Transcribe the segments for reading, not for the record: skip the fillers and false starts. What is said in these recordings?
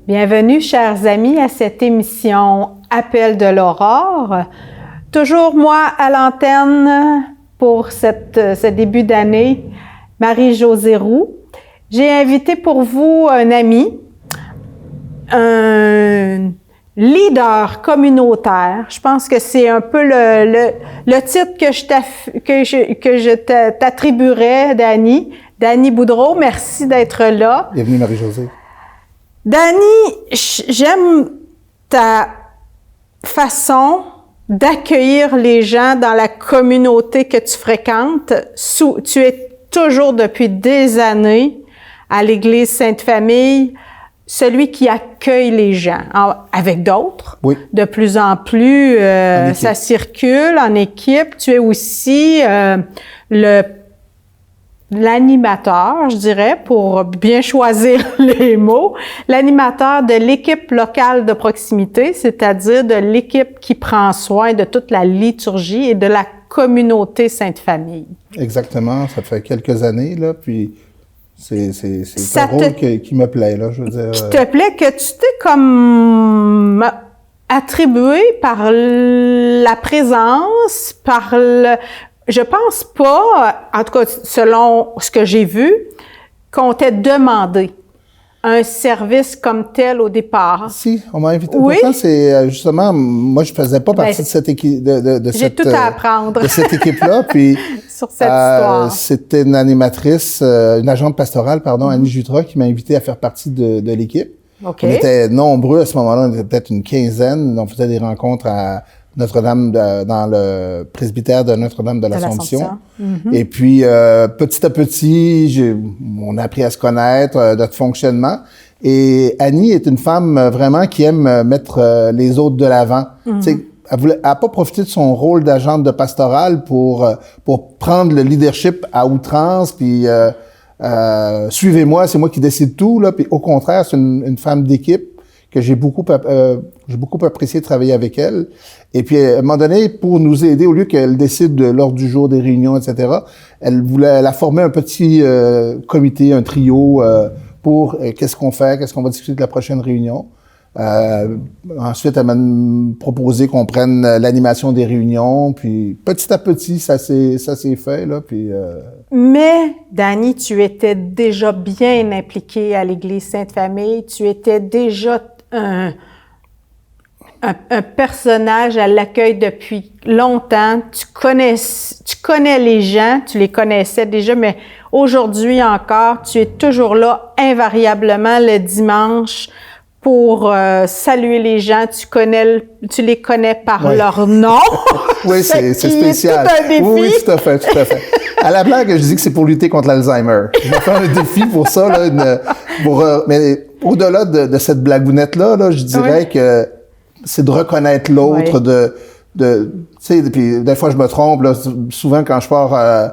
Bienvenue, chers amis, à cette émission Appel de l'Aurore. Toujours moi à l'antenne pour ce début d'année, Marie-Josée Roux. J'ai invité pour vous un ami, un leader communautaire. Je pense que c'est un peu le titre que je t'attribuerais, Dany. Dany Boudreau, merci d'être là. Bienvenue, Marie-Josée. Dany, j'aime ta façon d'accueillir les gens dans la communauté que tu fréquentes. Tu es toujours depuis des années à l'Église Sainte-Famille, celui qui accueille les gens avec d'autres. Oui. De plus en plus, ça circule en équipe. Tu es aussi l'animateur, je dirais, pour bien choisir les mots, l'animateur de l'équipe locale de proximité, c'est-à-dire de l'équipe qui prend soin de toute la liturgie et de la communauté Sainte-Famille. Exactement, ça fait quelques années, là, puis c'est un rôle qui me plaît, là, je veux dire. Qui te plaît, que tu t'es comme attribué par la présence, par le... Je pense pas, en tout cas selon ce que j'ai vu, qu'on t'ait demandé un service comme tel au départ. Si, on m'a invité. Oui? Pourtant, c'est justement, moi je faisais pas partie de cette équipe, j'ai tout à apprendre de cette équipe-là. Puis sur cette histoire. C'était une animatrice, une agente pastorale, pardon, Annie Jutra, qui m'a invité à faire partie de l'équipe. Okay. On était nombreux à ce moment-là, on était peut-être une quinzaine. On faisait des rencontres à Notre-Dame, dans le presbytère de Notre-Dame de l'Assomption. Mm-hmm. Et puis, petit à petit, on a appris à se connaître, notre fonctionnement. Et Annie est une femme vraiment qui aime mettre les autres de l'avant. Mm-hmm. Tu sais, elle a pas profité de son rôle d'agente de pastorale pour prendre le leadership à outrance, puis suivez-moi, c'est moi qui décide tout, là. Puis au contraire, c'est une femme d'équipe que j'ai beaucoup apprécié de travailler avec elle. Et puis, à un moment donné, pour nous aider, au lieu qu'elle décide de l'ordre du jour des réunions, etc., elle a formé un petit comité, un trio pour qu'est-ce qu'on fait, qu'est-ce qu'on va discuter de la prochaine réunion. Ensuite, elle m'a proposé qu'on prenne l'animation des réunions, puis petit à petit, ça s'est fait, là, puis... Mais, Dany, tu étais déjà bien impliqué à l'Église Sainte-Famille, tu étais déjà un personnage à l'accueil depuis longtemps. Tu connais les gens, tu les connaissais déjà, mais aujourd'hui encore, tu es toujours là invariablement le dimanche pour saluer les gens. Tu les connais par leur nom. Oui, c'est spécial. C'est tout un défi. Oui, tout à fait. À la blague, je dis que c'est pour lutter contre l'Alzheimer. Je vais faire un défi pour ça, là, mais au-delà de cette blagounette-là, je dirais que c'est de reconnaître l'autre, tu sais, puis des fois je me trompe, là, souvent quand je pars,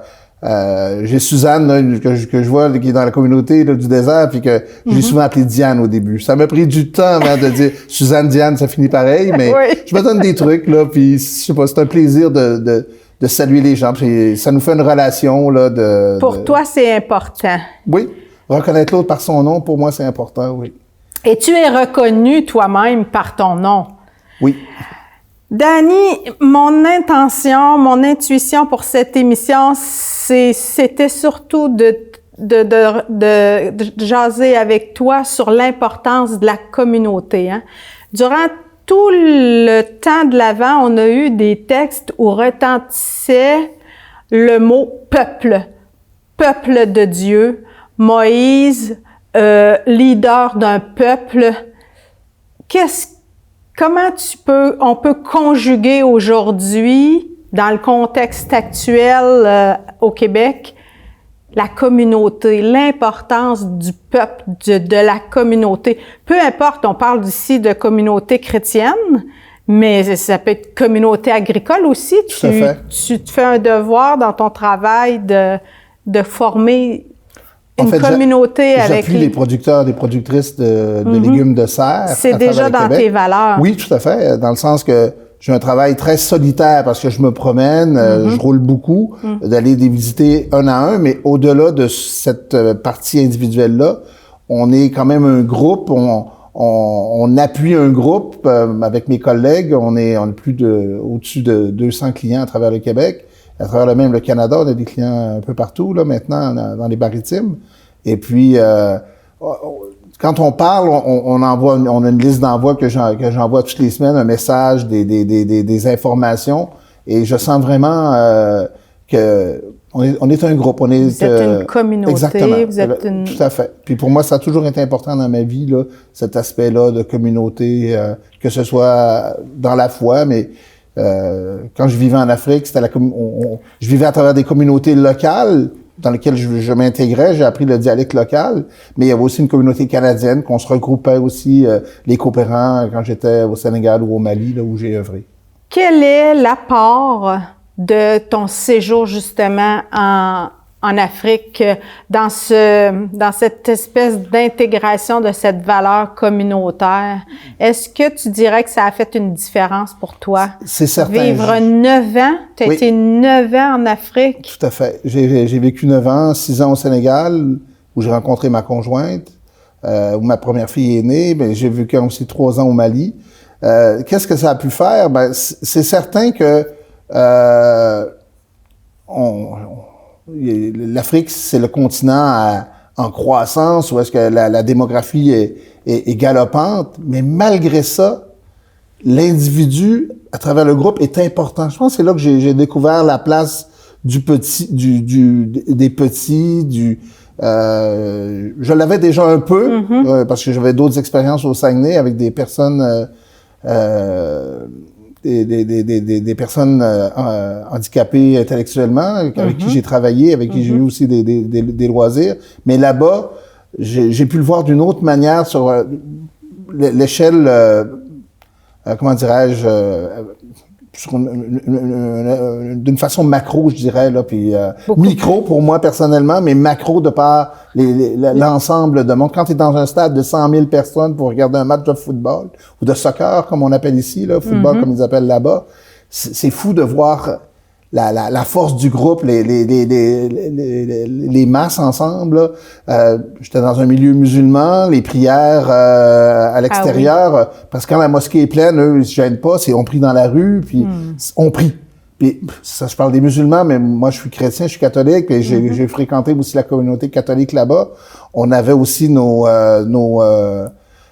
j'ai Suzanne, là, que je vois, là, qui est dans la communauté, là, du désert, puis que j'ai souvent appelé Diane au début. Ça m'a pris du temps, avant de dire Suzanne, Diane, ça finit pareil, mais je me donne des trucs, là, puis je sais pas, c'est un plaisir de saluer les gens, puis ça nous fait une relation, là, Pour toi, c'est important. Oui. Reconnaître l'autre par son nom, pour moi, c'est important, oui. Et tu es reconnu toi-même par ton nom. Oui. Dany, mon intention, mon intuition pour cette émission, c'était surtout de jaser avec toi sur l'importance de la communauté. Hein. Durant tout le temps de l'Avent, on a eu des textes où retentissait le mot « peuple »,« peuple de Dieu », Moïse, leader d'un peuple. Comment on peut conjuguer aujourd'hui, dans le contexte actuel au Québec, la communauté, l'importance du peuple, de la communauté. Peu importe, on parle ici de communauté chrétienne, mais ça peut être communauté agricole aussi. Tu te fais un devoir dans ton travail de former une communauté avec... J'appuie les producteurs, les productrices de légumes de serre. C'est déjà dans tes valeurs. Oui, tout à fait. Dans le sens que j'ai un travail très solitaire parce que je me promène, je roule beaucoup, d'aller les visiter un à un, mais au-delà de cette partie individuelle-là, on est quand même un groupe, on appuie un groupe avec mes collègues. On est au-dessus de 200 clients à travers le Québec, à travers le Canada. On a des clients un peu partout là maintenant dans les maritimes. Et puis quand on parle, on a une liste d'envoi que j'envoie toutes les semaines, un message, des informations. Et je sens vraiment que on est un groupe. Vous êtes une communauté. Exactement. Vous êtes une... Tout à fait. Puis pour moi, ça a toujours été important dans ma vie, là, cet aspect-là de communauté, que ce soit dans la foi, mais quand je vivais en Afrique, je vivais à travers des communautés locales dans lesquelles je m'intégrais, j'ai appris le dialecte local, mais il y avait aussi une communauté canadienne qu'on se regroupait aussi, les coopérants, quand j'étais au Sénégal ou au Mali, là où j'ai œuvré. Quel est l'apport de ton séjour justement en Afrique dans cette espèce d'intégration de cette valeur communautaire? Est-ce que tu dirais que ça a fait une différence pour toi? C'est certain. Vivre 9 ans? Tu as été 9 ans en Afrique? Tout à fait. J'ai vécu 9 ans, 6 ans au Sénégal, où j'ai rencontré ma conjointe, où ma première fille est née. Ben, j'ai vécu aussi 3 ans au Mali. Qu'est-ce que ça a pu faire? Ben, c'est certain que l'Afrique, c'est le continent en croissance, où est-ce que la démographie est galopante, mais malgré ça, l'individu, à travers le groupe, est important. Je pense que c'est là que j'ai découvert la place des petits, je l'avais déjà un peu, parce que j'avais d'autres expériences au Saguenay avec des personnes des personnes handicapées intellectuellement, avec qui j'ai travaillé, avec qui j'ai eu aussi des loisirs. Mais là-bas, j'ai pu le voir d'une autre manière sur l'échelle, comment dirais-je, d'une façon macro, je dirais, là, puis micro pour moi personnellement, mais macro de par l'ensemble de monde. Quand tu es dans un stade de 100 000 personnes pour regarder un match de football ou de soccer, comme on appelle ici, là, football comme ils appellent là-bas, c'est fou de voir la force du groupe, les masses ensemble. J'étais dans un milieu musulman, les prières à l'extérieur, parce que quand la mosquée est pleine, eux, ils se gênent pas, on prie dans la rue, puis on prie. Puis ça, je parle des musulmans, mais moi, je suis chrétien, je suis catholique, puis j'ai fréquenté aussi la communauté catholique là-bas. On avait aussi nos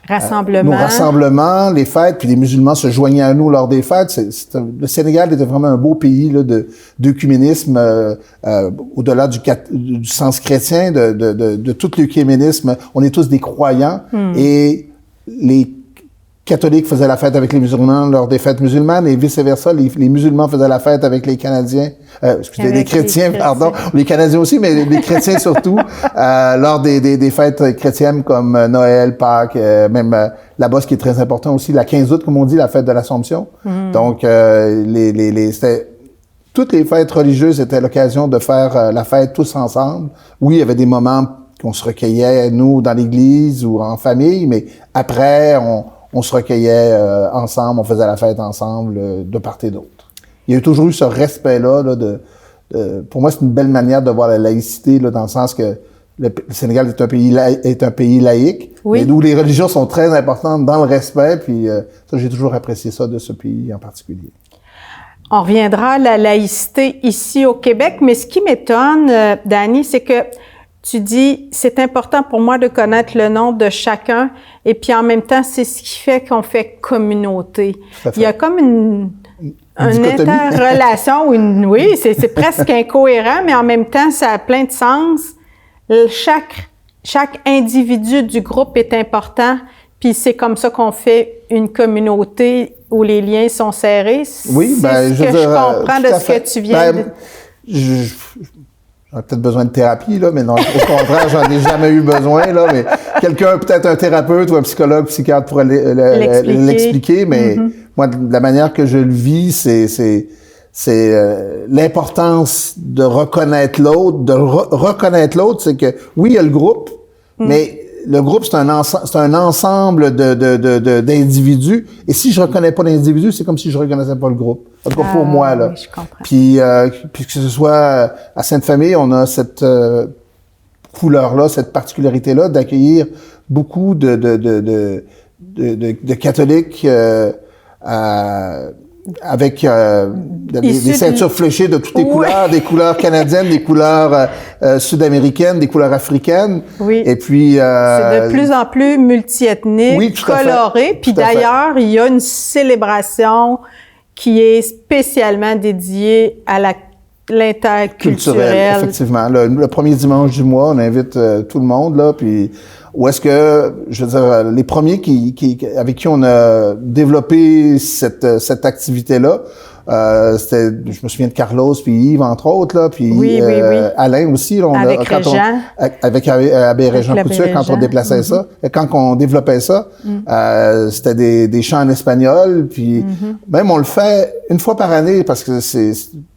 rassemblements, les fêtes, puis les musulmans se joignaient à nous lors des fêtes. Le Sénégal était vraiment un beau pays là, d'œcuménisme, au-delà du sens chrétien, de tout l'œcuménisme. On est tous des croyants et les catholiques faisaient la fête avec les musulmans lors des fêtes musulmanes et vice-versa. Les musulmans faisaient la fête avec les Canadiens, les chrétiens, pardon. Les Canadiens aussi, mais les chrétiens surtout, lors des fêtes chrétiennes comme Noël, Pâques, même là-bas, ce qui est très important aussi, la 15 août, comme on dit, la fête de l'Assomption. Donc, toutes les fêtes religieuses étaient l'occasion de faire la fête tous ensemble. Oui, il y avait des moments qu'on se recueillait, nous, dans l'église ou en famille, mais après, on se recueillait ensemble, on faisait la fête ensemble, de part et d'autre. Il y a toujours eu ce respect-là. Pour moi, c'est une belle manière de voir la laïcité, là, dans le sens que le Sénégal est un pays laïque, mais où les religions sont très importantes dans le respect. Puis ça, j'ai toujours apprécié ça de ce pays en particulier. On reviendra à la laïcité ici au Québec, mais ce qui m'étonne, Dany, c'est que tu dis, c'est important pour moi de connaître le nom de chacun, et puis en même temps, c'est ce qui fait qu'on fait communauté. Il y a comme une interrelation, oui, c'est presque incohérent, mais en même temps, ça a plein de sens. Chaque individu du groupe est important, puis c'est comme ça qu'on fait une communauté où les liens sont serrés. Oui, c'est ce que je comprends de ce que tu viens de... J'aurais peut-être besoin de thérapie, là, mais non, au contraire, j'en ai jamais eu besoin, là, mais quelqu'un, peut-être un thérapeute ou un psychologue, psychiatre pourrait l'expliquer, mais moi, de la manière que je le vis, c'est l'importance de reconnaître l'autre, reconnaître l'autre, c'est que, oui, il y a le groupe, mais le groupe, c'est un ensemble d'individus. Et si je reconnais pas l'individu, c'est comme si je reconnaissais pas le groupe. En tout cas, pour moi, là. Oui, je comprends. Puis que ce soit à Sainte-Famille, on a cette couleur-là, cette particularité-là d'accueillir beaucoup de de catholiques avec des ceintures fléchées de toutes les couleurs, des couleurs canadiennes, des couleurs sud-américaines, des couleurs africaines. Oui. Et puis c'est de plus en plus multiethnique, oui, coloré. Puis d'ailleurs, il y a une célébration qui est spécialement dédiée à l'interculturel. Effectivement. Le premier dimanche du mois, on invite tout le monde là, puis où est-ce que, je veux dire, les premiers avec qui on a développé cette activité-là, c'était, je me souviens de Carlos puis Yves entre autres là, puis oui. Alain aussi. Là, avec Régent. Avec Abbé Régent Couture, quand on déplaçait ça, quand on développait ça, c'était des chants en espagnol, puis même on le fait une fois par année parce que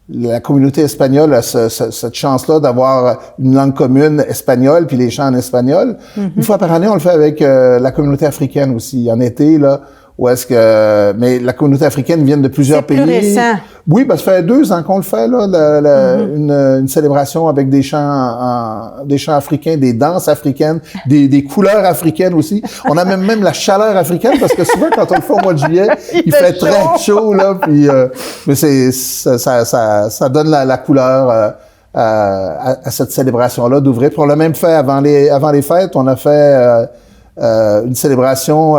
la communauté espagnole a cette chance-là d'avoir une langue commune espagnole puis les chants en espagnol. Une fois par année, on le fait avec la communauté africaine aussi. En été, là, où est-ce que... Mais la communauté africaine vient de plusieurs pays. C'est plus récent. Oui, ça fait 2 ans qu'on le fait, là, une célébration avec des chants africains, des danses africaines, des couleurs africaines aussi. On a même la chaleur africaine, parce que souvent, quand on le fait au mois de juillet, il fait très chaud, là, puis mais ça donne la couleur à cette célébration-là d'ouvrir. Puis on l'a même fait avant les fêtes, on a fait une célébration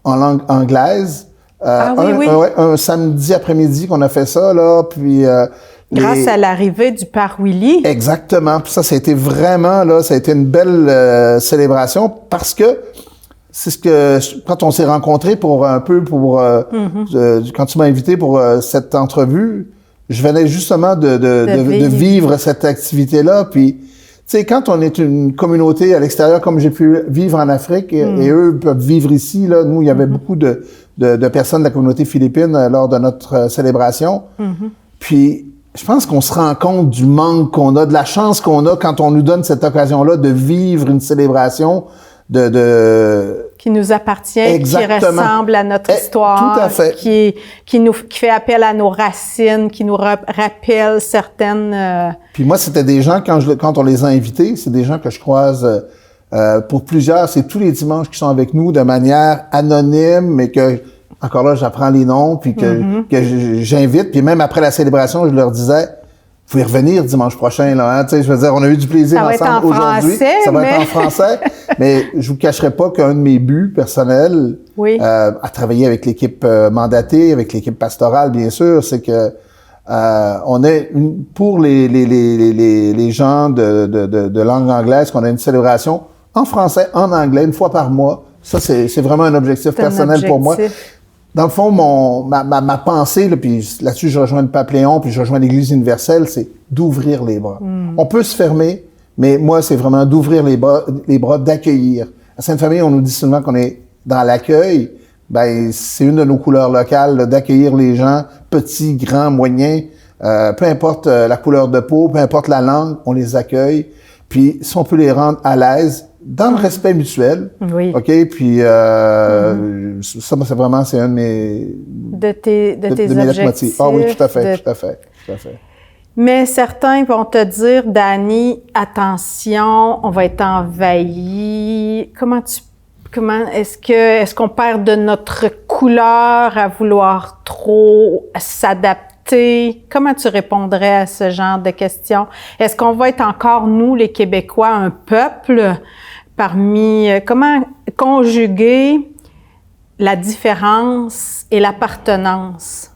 en langue anglaise. Un samedi après-midi qu'on a fait ça, là, puis... Grâce à l'arrivée du Père Willy. Exactement. Puis ça a été vraiment, là, ça a été une belle célébration parce que c'est ce que, quand on s'est rencontrés quand tu m'as invité pour cette entrevue, je venais justement de vivre cette activité-là, puis... Tu sais, quand on est une communauté à l'extérieur, comme j'ai pu vivre en Afrique, et eux peuvent vivre ici, là, nous, il y avait beaucoup de personnes de la communauté philippine lors de notre célébration. Puis, je pense qu'on se rend compte du manque qu'on a, de la chance qu'on a quand on nous donne cette occasion-là de vivre une célébration qui nous appartient, exactement, qui ressemble à notre histoire, tout à fait, qui fait appel à nos racines, qui nous rappelle certaines... Puis moi, c'était des gens, quand on les a invités, c'est des gens que je croise, pour plusieurs, c'est tous les dimanches qui sont avec nous de manière anonyme, mais que, encore là, j'apprends les noms, puis que j'invite, puis même après la célébration, je leur disais... Vous pouvez revenir dimanche prochain, là, hein? Tu sais, je veux dire, on a eu du plaisir ensemble aujourd'hui. Ça va être en français. Mais je vous cacherai pas qu'un de mes buts personnels, à travailler avec l'équipe mandatée, avec l'équipe pastorale, bien sûr, c'est que, on est pour les gens de langue anglaise, qu'on a une célébration en français, en anglais, une fois par mois. Ça, c'est vraiment un objectif personnel pour moi. Dans le fond, ma pensée, là, puis là-dessus, je rejoins le Pape Léon, puis je rejoins l'Église universelle, c'est d'ouvrir les bras. On peut se fermer, mais moi, c'est vraiment d'ouvrir les bras, d'accueillir. À Sainte-Famille, on nous dit seulement qu'on est dans l'accueil. Ben, c'est une de nos couleurs locales, là, d'accueillir les gens, petits, grands, moyens, peu importe la couleur de peau, peu importe la langue, on les accueille. Puis, si on peut les rendre à l'aise, dans le respect mutuel. Oui. OK? Puis, ça, c'est un de mes... De tes objectifs. Ah oui, tout à fait. Mais certains vont te dire, Dani, attention, on va être envahi. Est-ce qu'on perd de notre couleur à vouloir trop s'adapter? Comment tu répondrais à ce genre de questions? Est-ce qu'on va être encore, nous, les Québécois, un peuple comment conjuguer la différence et l'appartenance?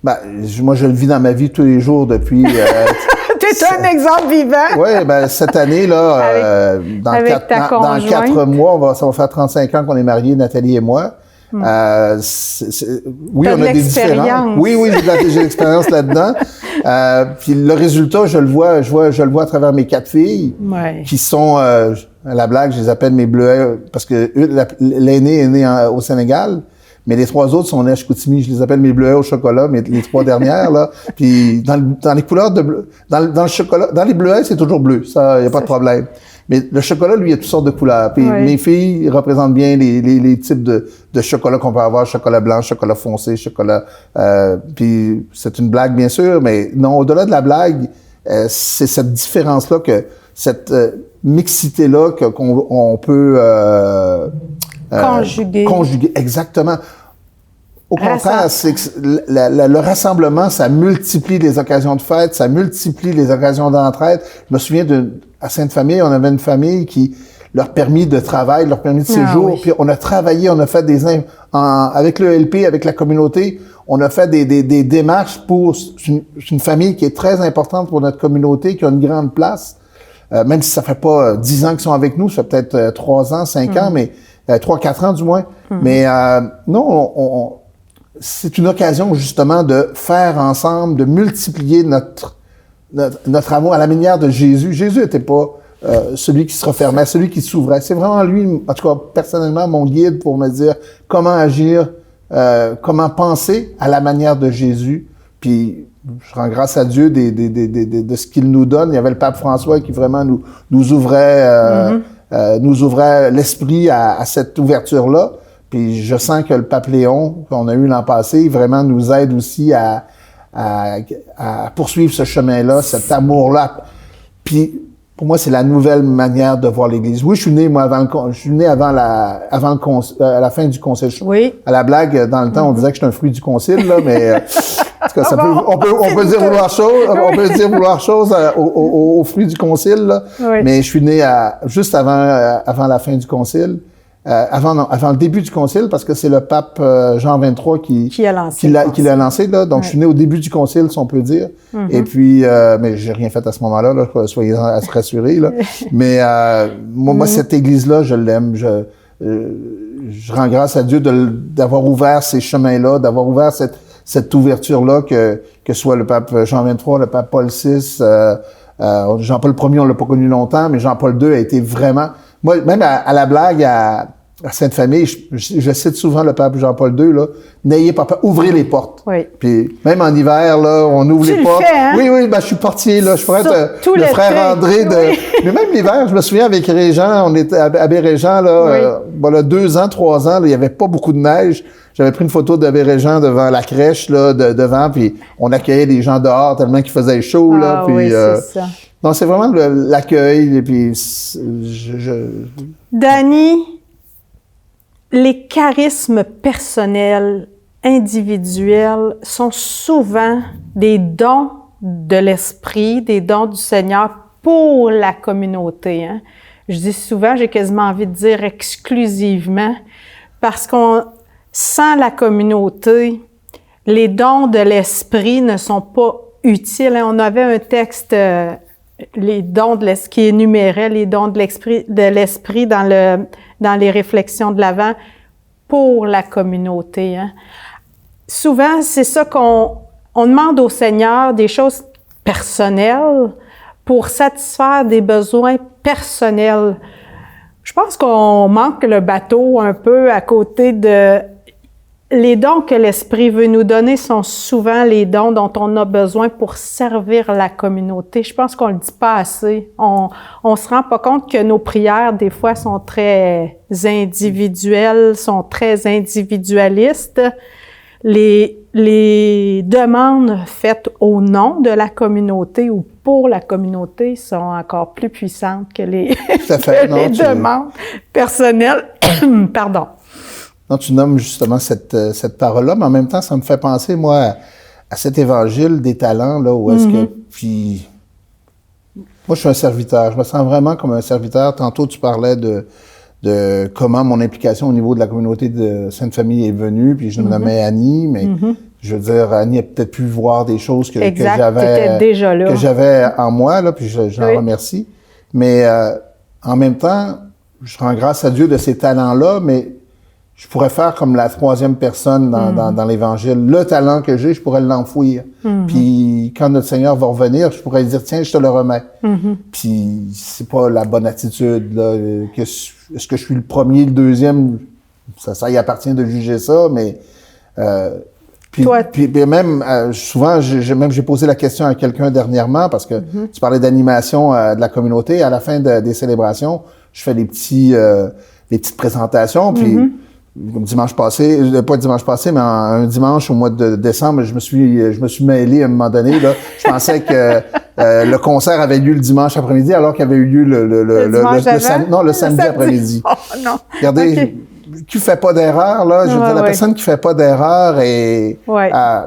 Ben, moi, je le vis dans ma vie tous les jours depuis... T'es un exemple vivant! Oui, ben cette année, là, dans 4 mois, ça va faire 35 ans qu'on est mariés, Nathalie et moi. Oui, on a des différences. Oui, j'ai l'expérience là-dedans. Puis le résultat, je le vois à travers mes 4 filles, qui sont, à la blague, je les appelle mes bleuets, parce que l'aînée est née au Sénégal, mais les 3 autres sont nées à Chicoutimi. Je les appelle mes bleuets au chocolat, mais les 3 dernières, là. Puis dans les couleurs de bleu, dans le chocolat, dans les bleuets, c'est toujours bleu. Ça, y a pas de problème. Mais le chocolat, lui, il y a toutes sortes de couleurs. Puis mes filles représentent bien les types de chocolat qu'on peut avoir, chocolat blanc, chocolat foncé, chocolat... puis c'est une blague, bien sûr, mais non, au-delà de la blague, c'est cette différence-là, cette mixité-là qu'on peut Conjuguer, exactement. Au contraire, c'est que le rassemblement, ça multiplie les occasions de fête, ça multiplie les occasions d'entraide. Je me souviens à Sainte-Famille, on avait une famille qui leur permis de travail, leur permis de séjour, puis on a travaillé, on a fait avec le LP, avec la communauté, on a fait des démarches pour une famille qui est très importante pour notre communauté, qui a une grande place, même si ça fait pas 10 ans qu'ils sont avec nous, ça fait peut-être 3 ans, 5 ans, mais 3-4 ans du moins. Mais non, c'est une occasion justement de faire ensemble, de multiplier notre amour à la manière de Jésus. Jésus n'était pas celui qui se refermait, celui qui s'ouvrait. C'est vraiment lui, en tout cas personnellement, mon guide pour me dire comment agir, comment penser à la manière de Jésus. Puis je rends grâce à Dieu de ce qu'il nous donne. Il y avait le pape François qui vraiment nous ouvrait l'esprit à cette ouverture-là. Puis je sens que le pape Léon, qu'on a eu l'an passé, vraiment nous aide aussi à poursuivre ce chemin-là, cet amour-là. Puis pour moi, c'est la nouvelle manière de voir l'Église. Oui, je suis né avant la fin du concile. Oui. À la blague, dans le temps, on disait que j'étais un fruit du concile, là, mais en tout cas, on peut dire vouloir chose au fruit du concile, là. Oui. Mais je suis né juste avant la fin du concile. Avant le début du concile, parce que c'est le pape Jean XXIII qui l'a lancé, là. Donc, je suis né au début du concile, si on peut dire. Et puis, mais j'ai rien fait à ce moment-là, là, soyez à se rassurer, là. Mais moi, cette église-là, je l'aime. Je rends grâce à Dieu d'avoir ouvert ces chemins-là, d'avoir ouvert cette ouverture-là, que soit le pape Jean XXIII, le pape Paul VI, Jean-Paul Ier, on l'a pas connu longtemps, mais Jean-Paul II a été vraiment... Moi, même à la blague, à Sainte-Famille, je cite souvent le pape Jean-Paul II, là, n'ayez pas peur, ouvrez les portes. Oui. Puis même en hiver, là, on ouvre les portes. Fais, hein? Oui, je suis portier, là, je pourrais être le frère André Mais même l'hiver, je me souviens avec Régent, on était à Baie-Régent, là, là, 2 ans, 3 ans, là, il y avait pas beaucoup de neige. J'avais pris une photo de Baie-Régent devant la crèche, là, devant, puis on accueillait les gens dehors tellement qu'il faisait chaud, là. Puis, oui, c'est ça. Non, c'est vraiment l'accueil, et puis Dany, les charismes personnels, individuels, sont souvent des dons de l'Esprit, des dons du Seigneur pour la communauté. Hein? Je dis souvent, j'ai quasiment envie de dire exclusivement, parce sans la communauté, les dons de l'Esprit ne sont pas utiles. Hein? On avait un texte... les dons qui énumérait les dons de l'esprit dans les réflexions de l'Avent pour la communauté. Hein. Souvent, c'est ça qu'on demande au Seigneur, des choses personnelles pour satisfaire des besoins personnels. Je pense qu'on manque le bateau un peu à côté de... Les dons que l'Esprit veut nous donner sont souvent les dons dont on a besoin pour servir la communauté. Je pense qu'on le dit pas assez. On se rend pas compte que nos prières, des fois, sont très individuelles, sont très individualistes. Les demandes faites au nom de la communauté ou pour la communauté sont encore plus puissantes que les demandes personnelles. Pardon. Non, tu nommes justement cette parole-là, mais en même temps, ça me fait penser, moi, à cet évangile des talents, là, où est-ce que... Puis, moi, je suis un serviteur. Je me sens vraiment comme un serviteur. Tantôt, tu parlais de comment mon implication au niveau de la communauté de Sainte-Famille est venue, puis je me nommais Annie, mais je veux dire, Annie a peut-être pu voir des choses que j'avais en moi, là, puis je l'en remercie. Mais en même temps, je rends grâce à Dieu de ces talents-là, mais je pourrais faire comme la 3e personne dans l'Évangile. Le talent que j'ai, je pourrais l'enfouir. Puis quand notre Seigneur va revenir, je pourrais dire, tiens, je te le remets. Puis c'est pas la bonne attitude, là. Est-ce que je suis le premier, le deuxième? Ça y appartient de juger ça, mais... Puis même, souvent, j'ai posé la question à quelqu'un dernièrement, parce que tu parlais d'animation de la communauté. À la fin des célébrations, je fais des petites présentations, puis... Dimanche passé, pas dimanche passé, mais un dimanche au mois de décembre, je me suis mêlé à un moment donné, là. Je pensais que le concert avait lieu le dimanche après-midi, alors qu'il avait eu lieu le samedi après-midi. Oh non. Regardez, qui fait pas d'erreur, là, je veux dire, la personne qui fait pas d'erreur est... en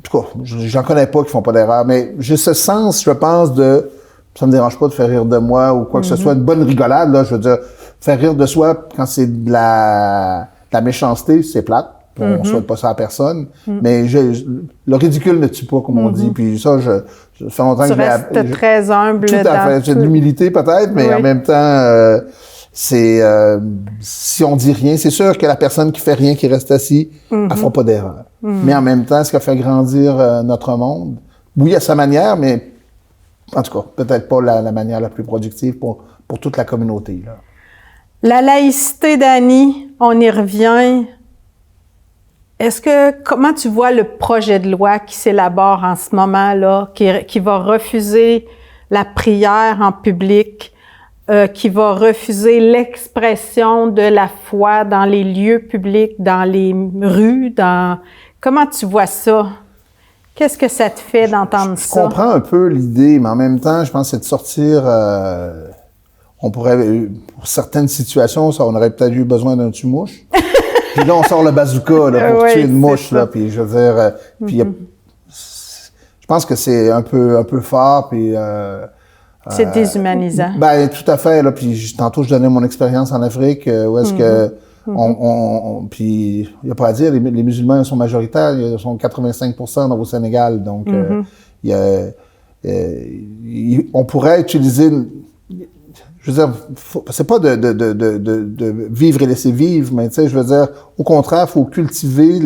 tout cas, j'en connais pas qui font pas d'erreur, mais j'ai ce sens, je pense, de... Ça me dérange pas de faire rire de moi ou quoi que ce soit, une bonne rigolade, là, je veux dire, faire rire de soi quand c'est de la méchanceté, c'est plate. On souhaite pas ça à personne. Mais le ridicule ne tue pas, comme on dit. Puis ça, je fais longtemps que tu restes très humble. Tout à fait. J'ai de l'humilité peut-être, mais en même temps, si on dit rien, c'est sûr que la personne qui fait rien, qui reste assis, elle fera pas d'erreur. Mais en même temps, ce qui a fait grandir notre monde, oui, à sa manière, mais en tout cas, peut-être pas la manière la plus productive pour toute la communauté, là. La laïcité, Dany, on y revient. Comment tu vois le projet de loi qui s'élabore en ce moment-là, qui va refuser la prière en public, qui va refuser l'expression de la foi dans les lieux publics, dans les rues, Comment tu vois ça? Qu'est-ce que ça te fait d'entendre ça? Je comprends un peu l'idée, mais en même temps, je pense que c'est de sortir... on pourrait, pour certaines situations, on aurait peut-être eu besoin d'un tue-mouche. Puis là, on sort le bazooka là, pour tuer une mouche. Là, puis je veux dire... puis je pense que c'est un peu fort, puis... c'est déshumanisant. Ben, tout à fait. Là, puis tantôt, je donnais mon expérience en Afrique, où est-ce que... puis, il n'y a pas à dire, les musulmans sont majoritaires, ils sont 85% au Sénégal. Donc, on pourrait utiliser... Je veux dire, c'est pas de vivre et laisser vivre, mais tu sais, je veux dire, au contraire, il faut cultiver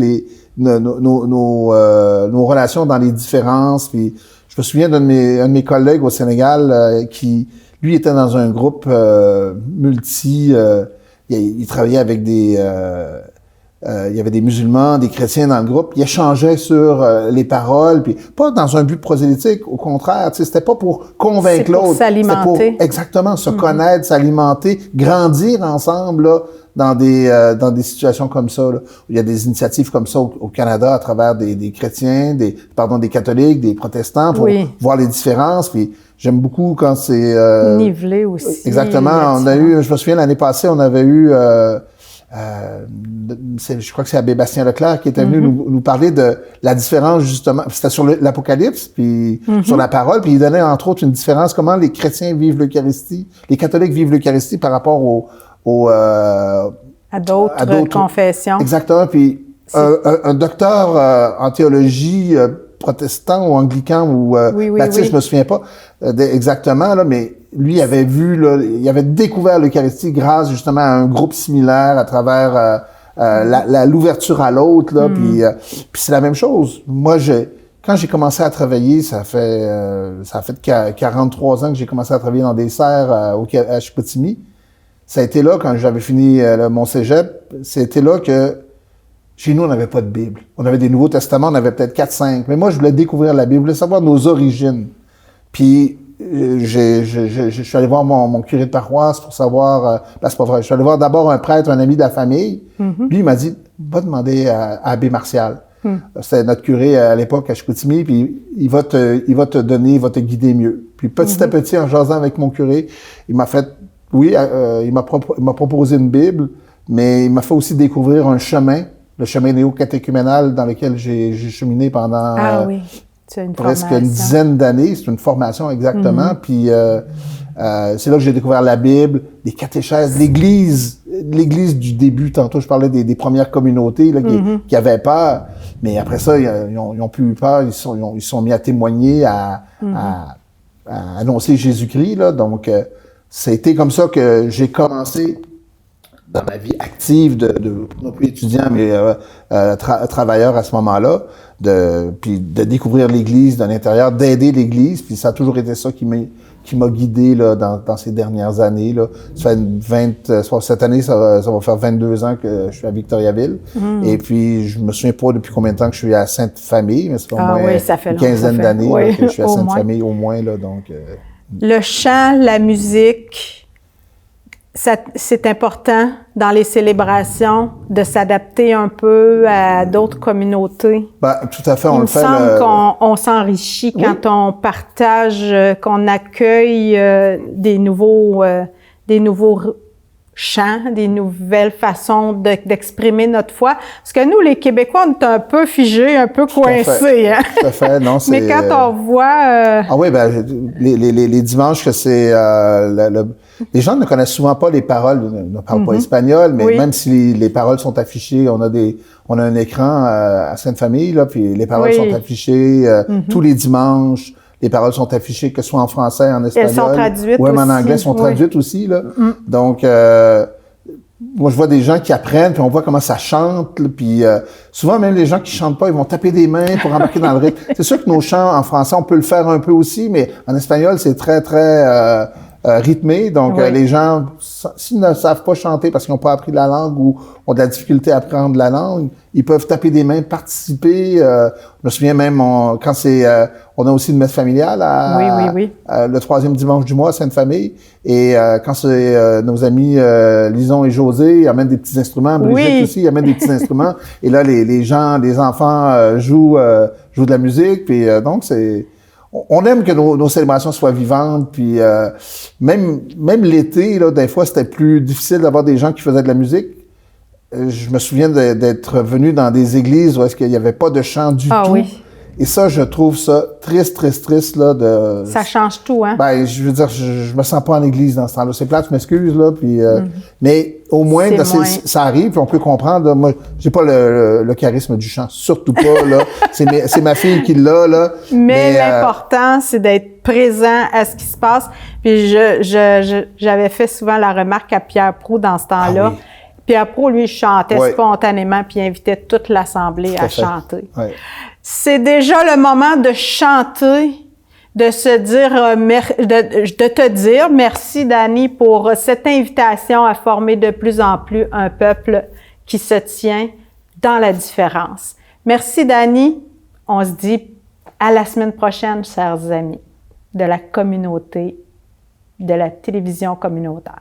nos relations dans les différences. Puis, je me souviens d'un de mes collègues au Sénégal qui, lui, était dans un groupe il travaillait avec il y avait des musulmans, des chrétiens dans le groupe. Il échangeait sur les paroles, puis pas dans un but prosélytique. Au contraire, tu sais, c'était pas pour convaincre l'autre. C'était pour exactement se connaître, s'alimenter, grandir ensemble là, dans des situations comme ça. Là. Il y a des initiatives comme ça au Canada à travers des chrétiens, des catholiques, des protestants pour voir les différences. Puis j'aime beaucoup quand c'est nivelé aussi. Exactement. Je me souviens l'année passée, on avait eu je crois que c'est Abbé Bastien Leclerc qui était venu nous parler de la différence, justement. C'était sur l'Apocalypse, puis sur la parole, puis il donnait entre autres une différence, comment les chrétiens vivent l'Eucharistie, les catholiques vivent l'Eucharistie par rapport à d'autres confessions. Exactement. Puis un docteur en théologie protestant ou anglican ou baptiste, je me souviens pas exactement, là, mais lui avait il avait découvert l'Eucharistie grâce justement à un groupe similaire à travers l'ouverture à l'autre, là. Puis c'est la même chose. Moi, quand j'ai commencé à travailler, ça a fait 43 ans que j'ai commencé à travailler dans des serres à Chicoutimi. Ça a été là, quand j'avais fini mon cégep, c'était là que chez nous, on n'avait pas de Bible. On avait des Nouveaux Testaments, on avait peut-être 4-5. Mais moi, je voulais découvrir la Bible, je voulais savoir nos origines. Puis, je suis allé voir mon curé de paroisse pour savoir... c'est pas vrai. Je suis allé voir d'abord un prêtre, un ami de la famille. Lui, il m'a dit, va demander à Abbé Martial. C'était notre curé à l'époque à Chicoutimi, puis il va te donner, il va te guider mieux. Puis petit à petit, en jasant avec mon curé, il m'a fait... Oui, il m'a proposé une Bible, mais il m'a fait aussi découvrir un chemin, le chemin néo-catéchuménal dans lequel j'ai cheminé pendant presque une dizaine d'années. C'est une formation exactement. Puis c'est là que j'ai découvert la Bible, les catéchèses, l'Église du début. Tantôt, je parlais des premières communautés là, qui avaient peur. Mais après ça, ils ont plus eu peur. Ils sont mis à témoigner, à annoncer Jésus-Christ. Là. Donc, c'était comme ça que j'ai commencé dans ma vie active non plus étudiant, mais travailleur à ce moment-là, puis de découvrir l'Église de l'intérieur, d'aider l'Église, puis ça a toujours été ça qui m'a guidé là dans ces dernières années là. Ça fait cette année ça va faire 22 ans que je suis à Victoriaville, et puis je me souviens pas depuis combien de temps que je suis à Sainte-Famille, mais c'est au moins une quinzaine d'années que je suis à Sainte-Famille au moins là, donc. Le chant, la musique. C'est important dans les célébrations de s'adapter un peu à d'autres communautés. Ben, tout à fait, on le fait. Il me semble qu'on s'enrichit quand on partage, qu'on accueille des nouveaux chants, des nouvelles façons d'exprimer notre foi. Parce que nous, les Québécois, on est un peu figés, un peu coincés. Hein? Tout à fait, non, c'est... Mais quand on voit... Ah oui, ben les dimanches que c'est... les gens ne connaissent souvent pas les paroles, ne parlent pas espagnol, mais même si les paroles sont affichées, on a un écran à Sainte-Famille, là, puis les paroles sont affichées tous les dimanches. Les paroles sont affichées, que ce soit en français, en espagnol. Elles sont traduites ou même aussi. En anglais, sont traduites aussi, là. Donc, moi, je vois des gens qui apprennent, puis on voit comment ça chante, là, puis souvent, même les gens qui chantent pas, ils vont taper des mains pour embarquer dans le rythme. C'est sûr que nos chants en français, on peut le faire un peu aussi, mais en espagnol, c'est très, très rythmé. Donc, les gens, s'ils ne savent pas chanter parce qu'ils n'ont pas appris la langue ou ont de la difficulté à apprendre la langue, ils peuvent taper des mains, participer. Je me souviens même, quand c'est... on a aussi une messe familiale le 3e dimanche du mois à Sainte-Famille. Et quand c'est nos amis Lison et José, ils amènent des petits instruments. Brigitte aussi, ils amènent des petits instruments. Et là, les enfants jouent de la musique. Puis donc, c'est... On aime que nos célébrations soient vivantes, puis même l'été, là, des fois, c'était plus difficile d'avoir des gens qui faisaient de la musique. Je me souviens d'être venu dans des églises où est-ce qu'il n'y avait pas de chant du tout. Oui. Et ça, je trouve ça triste, là, Ça change tout, hein? Ben, je veux dire, je me sens pas en église dans ce temps-là. C'est plate, je m'excuse, là, puis... Mais au moins, ça arrive, puis on peut comprendre. Là, moi, j'ai pas le charisme du chant, surtout pas, là. C'est ma fille qui l'a, là. Mais l'important, c'est d'être présent à ce qui se passe. Puis j'avais fait souvent la remarque à Pierre Proulx dans ce temps-là. Ah oui. Pierre Proulx, lui, chantait spontanément, puis invitait toute l'Assemblée à chanter. Oui. C'est déjà le moment de chanter, de se dire, de te dire merci, Dani, pour cette invitation à former de plus en plus un peuple qui se tient dans la différence. Merci, Dani. On se dit à la semaine prochaine, chers amis de la communauté, de la télévision communautaire.